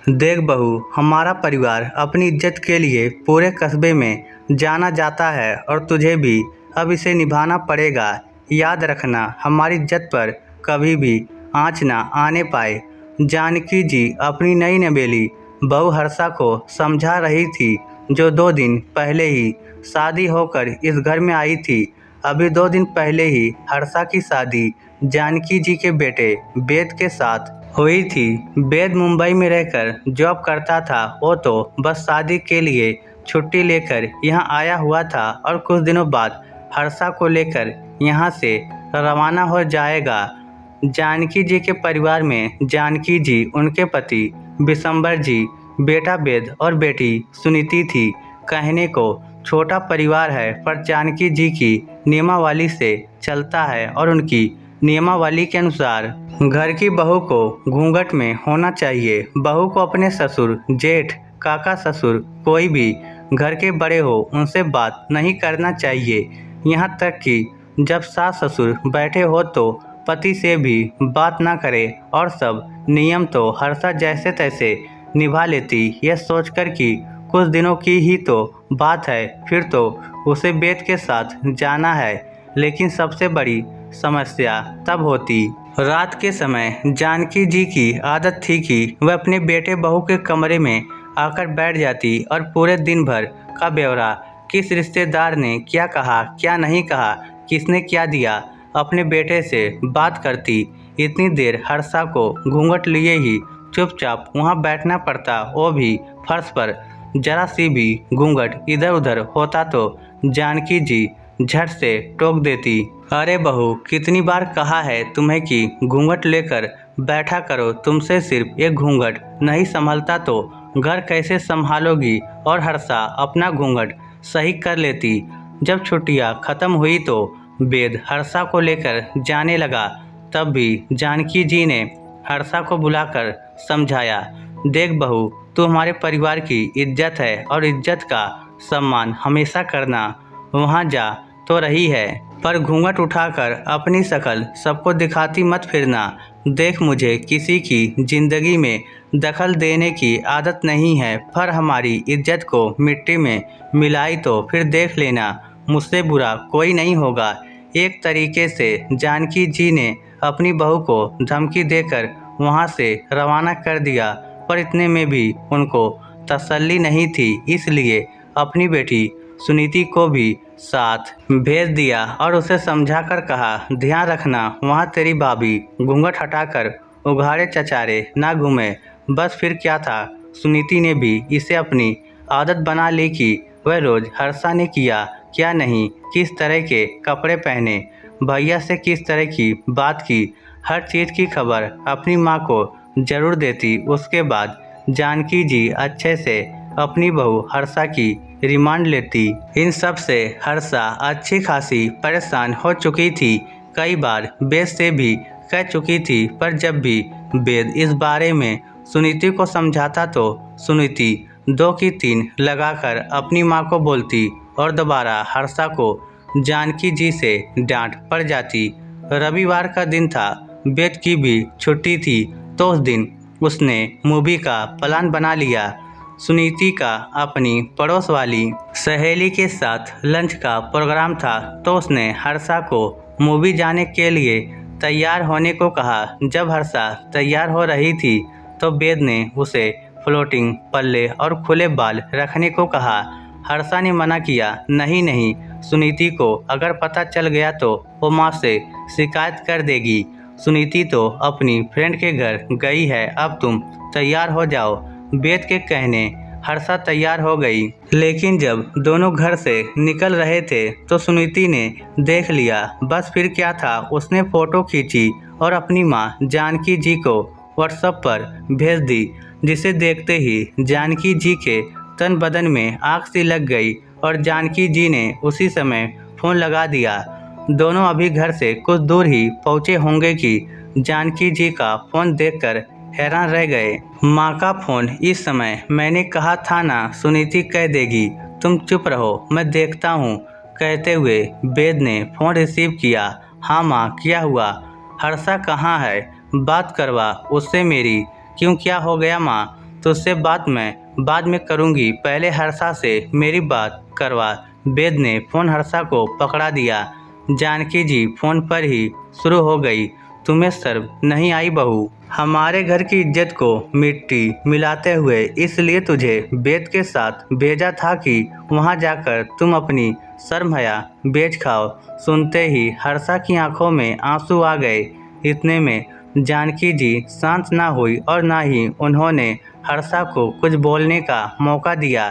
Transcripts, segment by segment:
देख बहू, हमारा परिवार अपनी इज्जत के लिए पूरे कस्बे में जाना जाता है और तुझे भी अब इसे निभाना पड़ेगा। याद रखना, हमारी इज्जत पर कभी भी आँच ना आने पाए। जानकी जी अपनी नई नवेली बहू हर्षा को समझा रही थी, जो 2 दिन पहले ही शादी होकर इस घर में आई थी। अभी 2 दिन पहले ही हर्षा की शादी जानकी जी के बेटे वेद के साथ हुई थी। वेद मुंबई में रहकर जॉब करता था। वो तो बस शादी के लिए छुट्टी लेकर यहाँ आया हुआ था और कुछ दिनों बाद हर्षा को लेकर यहाँ से रवाना हो जाएगा। जानकी जी के परिवार में जानकी जी, उनके पति विशंबर जी, बेटा वेद और बेटी सुनीति थी। कहने को छोटा परिवार है, पर जानकी जी की नियमावली से चलता है और उनकी नियमावली के अनुसार घर की बहू को घूंघट में होना चाहिए। बहू को अपने ससुर, जेठ, काका ससुर, कोई भी घर के बड़े हो उनसे बात नहीं करना चाहिए। यहाँ तक कि जब सास ससुर बैठे हो तो पति से भी बात ना करे। और सब नियम तो हर्षा जैसे तैसे निभा लेती। यह सोचकर कि कुछ दिनों की ही तो बात है, फिर तो उसे वेद के साथ जाना है। लेकिन सबसे बड़ी समस्या तब होती। रात के समय जानकी जी की आदत थी कि वह अपने बेटे बहू के कमरे में आकर बैठ जाती और पूरे दिन भर का ब्यौरा, किस रिश्तेदार ने क्या कहा, क्या नहीं कहा, किसने क्या दिया, अपने बेटे से बात करती। इतनी देर हर्षा को घूंघट लिए ही चुपचाप वहाँ बैठना पड़ता, वो भी फर्श पर। जरा सी भी घूंघट इधर उधर होता तो जानकी जी झट से टोक देती। अरे बहू, कितनी बार कहा है तुम्हें कि घूंघट लेकर बैठा करो। तुमसे सिर्फ एक घूंघट नहीं संभलता तो घर कैसे संभालोगी। और हर्षा अपना घूंघट सही कर लेती। जब छुट्टियां खत्म हुई तो वेद हर्षा को लेकर जाने लगा। तब भी जानकी जी ने हर्षा को बुलाकर समझाया, देख बहू, तू हमारे परिवार की इज्जत है और इज्जत का सम्मान हमेशा करना। वहाँ जा तो रही है, पर घूंघट उठाकर अपनी शक्ल सबको दिखाती मत फिरना। देख, मुझे किसी की जिंदगी में दखल देने की आदत नहीं है, पर हमारी इज्जत को मिट्टी में मिलाई तो फिर देख लेना, मुझसे बुरा कोई नहीं होगा। एक तरीके से जानकी जी ने अपनी बहू को धमकी देकर वहाँ से रवाना कर दिया, पर इतने में भी उनको तसल्ली नहीं थी, इसलिए अपनी बेटी सुनीति को भी साथ भेज दिया और उसे समझाकर कहा, ध्यान रखना, वहाँ तेरी भाभी घूंघट हटाकर उघाड़े चचारे ना घूमे। बस फिर क्या था, सुनीति ने भी इसे अपनी आदत बना ली कि वह रोज हर्षा ने किया क्या नहीं, किस तरह के कपड़े पहने, भैया से किस तरह की बात की, हर चीज़ की खबर अपनी माँ को जरूर देती। उसके बाद जानकी जी अच्छे से अपनी बहू हर्षा की रिमांड लेती। इन सब से हर्षा अच्छी खासी परेशान हो चुकी थी। कई बार वेद से भी कह चुकी थी, पर जब भी वेद इस बारे में सुनीति को समझाता तो सुनीति 2 की 3 लगाकर अपनी माँ को बोलती और दोबारा हर्षा को जानकी जी से डांट पड़ जाती। रविवार का दिन था, वेद की भी छुट्टी थी, तो उस दिन उसने मूवी का प्लान बना लिया। सुनीति का अपनी पड़ोस वाली सहेली के साथ लंच का प्रोग्राम था, तो उसने हर्षा को मूवी जाने के लिए तैयार होने को कहा। जब हर्षा तैयार हो रही थी तो वेद ने उसे फ्लोटिंग पल्ले और खुले बाल रखने को कहा। हर्षा ने मना किया, नहीं नहीं, सुनीति को अगर पता चल गया तो वो माँ से शिकायत कर देगी। सुनीति तो अपनी फ्रेंड के घर गई है, अब तुम तैयार हो जाओ। वेद के कहने हर्षा तैयार हो गई, लेकिन जब दोनों घर से निकल रहे थे तो सुनीति ने देख लिया। बस फिर क्या था, उसने फोटो खींची और अपनी माँ जानकी जी को व्हाट्सएप पर भेज दी, जिसे देखते ही जानकी जी के तन बदन में आग सी लग गई और जानकी जी ने उसी समय फ़ोन लगा दिया। दोनों अभी घर से कुछ दूर ही पहुँचे होंगे कि जानकी जी का फ़ोन देखकर हैरान रह गए। माँ का फ़ोन इस समय, मैंने कहा था ना, सुनीति कह देगी, तुम चुप रहो, मैं देखता हूँ, कहते हुए वेद ने फ़ोन रिसीव किया। हाँ माँ, क्या हुआ? हर्षा कहाँ है? बात करवा उससे मेरी। क्यों, क्या हो गया माँ? तुझसे बात मैं बाद में करूँगी, पहले हर्षा से मेरी बात करवा। वेद ने फ़ोन हर्षा को पकड़ा दिया। जानकी जी फ़ोन पर ही शुरू हो गई। तुम्हें शर्म नहीं आई बहू? हमारे घर की इज्जत को मिट्टी मिलाते हुए इसलिए तुझे वेद के साथ भेजा था कि वहां जाकर तुम अपनी शर्म हया बेच खाओ। सुनते ही हर्षा की आंखों में आंसू आ गए। इतने में जानकी जी शांत ना हुई और ना ही उन्होंने हर्षा को कुछ बोलने का मौका दिया।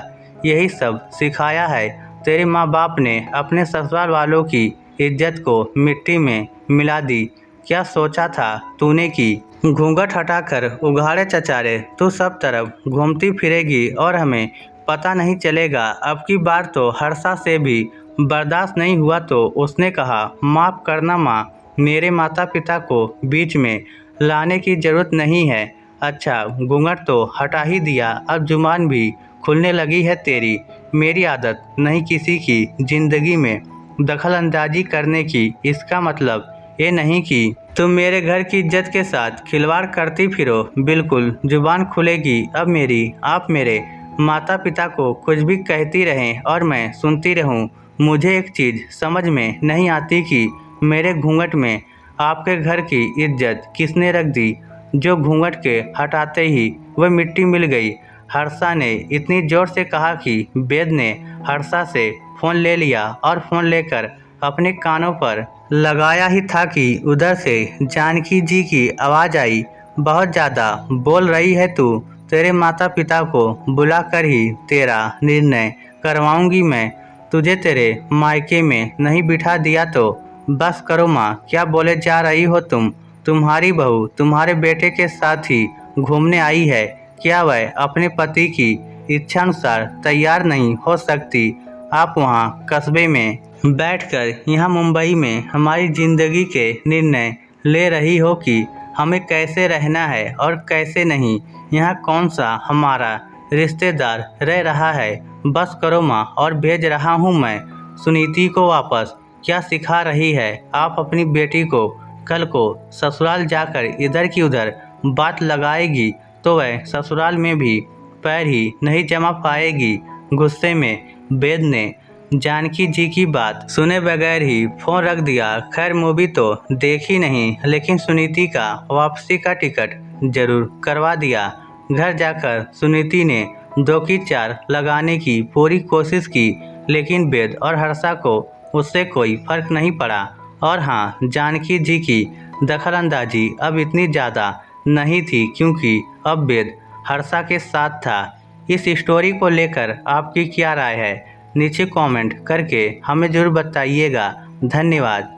यही सब सिखाया है तेरे माँ बाप ने, अपने ससुराल वालों की इज्जत को मिट्टी में मिला दी। क्या सोचा था तूने कि घूंघट हटाकर उघाड़े चचारे तू सब तरफ घूमती फिरेगी और हमें पता नहीं चलेगा? अब की बार तो हर्षा से भी बर्दाश्त नहीं हुआ तो उसने कहा, माफ़ करना माँ, मेरे माता पिता को बीच में लाने की ज़रूरत नहीं है। अच्छा घूंघट तो हटा ही दिया, अब जुबान भी खुलने लगी है तेरी। मेरी आदत नहीं किसी की ज़िंदगी में दखल अंदाजी करने की। इसका मतलब ये नहीं कि तुम मेरे घर की इज्जत के साथ खिलवाड़ करती फिरो। बिल्कुल जुबान खुलेगी अब मेरी। आप मेरे माता पिता को कुछ भी कहती रहें और मैं सुनती रहूं। मुझे एक चीज़ समझ में नहीं आती कि मेरे घूंघट में आपके घर की इज्जत किसने रख दी, जो घूंघट के हटाते ही वह मिट्टी मिल गई। हर्षा ने इतनी ज़ोर से कहा कि वेद ने हर्षा से फ़ोन ले लिया और फ़ोन लेकर अपने कानों पर लगाया ही था कि उधर से जानकी जी की आवाज़ आई, बहुत ज़्यादा बोल रही है तू। तेरे माता पिता को बुलाकर ही तेरा निर्णय करवाऊंगी मैं। तुझे तेरे मायके में नहीं बिठा दिया तो बस करो माँ, क्या बोले जा रही हो तुम? तुम्हारी बहू तुम्हारे बेटे के साथ ही घूमने आई है। क्या वह अपने पति की इच्छानुसार तैयार नहीं हो सकती? आप वहाँ कस्बे में बैठकर यहाँ मुंबई में हमारी ज़िंदगी के निर्णय ले रही हो कि हमें कैसे रहना है और कैसे नहीं। यहाँ कौन सा हमारा रिश्तेदार रह रहा है? बस करो माँ, और भेज रहा हूँ मैं सुनीति को वापस। क्या सिखा रही है आप अपनी बेटी को? कल को ससुराल जाकर इधर की उधर बात लगाएगी तो वह ससुराल में भी पैर ही नहीं जमा पाएगी। गुस्से में वेद ने जानकी जी की बात सुने बगैर ही फ़ोन रख दिया। खैर मूवी तो देखी नहीं, लेकिन सुनीति का वापसी का टिकट जरूर करवा दिया। घर जाकर सुनीति ने 2 की 4 लगाने की पूरी कोशिश की, लेकिन वेद और हर्षा को उससे कोई फर्क नहीं पड़ा। और हाँ, जानकी जी की दखलंदाजी अब इतनी ज़्यादा नहीं थी क्योंकि अब वेद हर्षा के साथ था। इस स्टोरी को लेकर आपकी क्या राय है? नीचे कमेंट करके हमें ज़रूर बताइएगा। धन्यवाद।